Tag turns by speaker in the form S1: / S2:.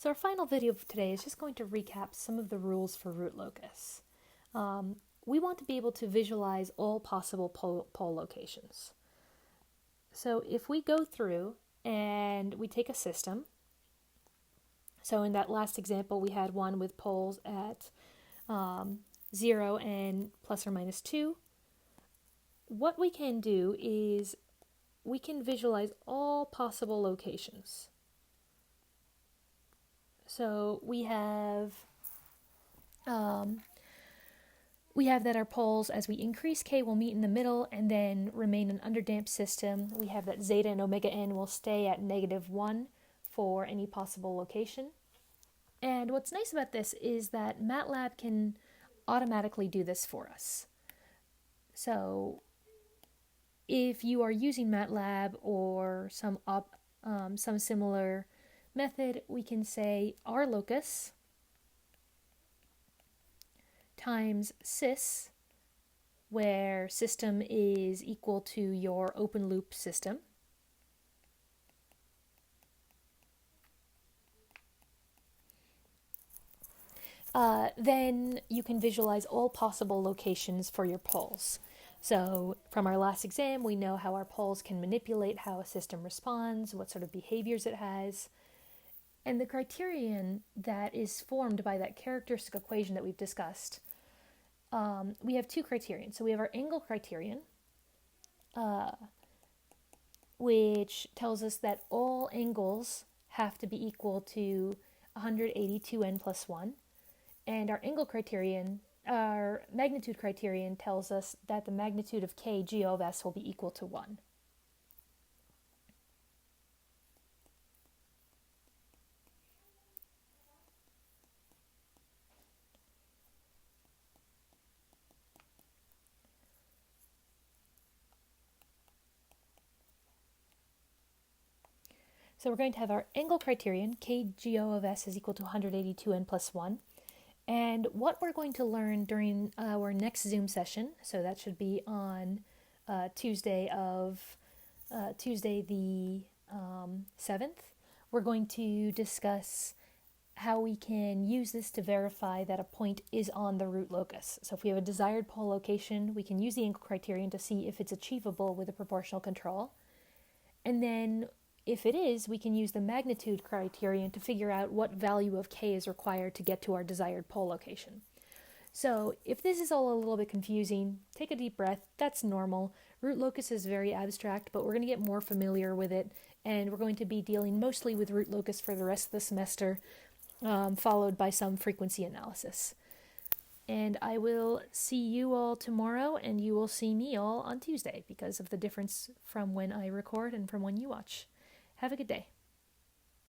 S1: So our final video of today is just going to recap some of the rules for root locus. We want to be able to visualize all possible pole locations. So if we go through and we take a system, so in that last example we had one with poles at 0 and plus or minus 2, what we can do is we can visualize all possible locations. So we have that our poles, as we increase k, will meet in the middle and then remain an underdamped system. We have that zeta and omega n will stay at -1 for any possible location. And what's nice about this is that MATLAB can automatically do this for us. So if you are using MATLAB or some similar method, we can say R locus times sys, where system is equal to your open loop system, then you can visualize all possible locations for your poles. So from our last exam, we know how our poles can manipulate how a system responds, what sort of behaviors it has. And the criterion that is formed by that characteristic equation that we've discussed, we have two criterion. So we have our angle criterion, which tells us that all angles have to be equal to 182n plus 1. And our angle criterion, our magnitude criterion, tells us that the magnitude of k g of s will be equal to 1. So we're going to have our angle criterion, kGO of s is equal to 182n plus 1. And what we're going to learn during our next Zoom session, so that should be on Tuesday the 7th, we're going to discuss how we can use this to verify that a point is on the root locus. So if we have a desired pole location, we can use the angle criterion to see if it's achievable with a proportional control. And then if it is, we can use the magnitude criterion to figure out what value of k is required to get to our desired pole location. So if this is all a little bit confusing, take a deep breath. That's normal. Root locus is very abstract, but we're going to get more familiar with it, and we're going to be dealing mostly with root locus for the rest of the semester, followed by some frequency analysis. And I will see you all tomorrow, and you will see me all on Tuesday because of the difference from when I record and from when you watch. Have a good day.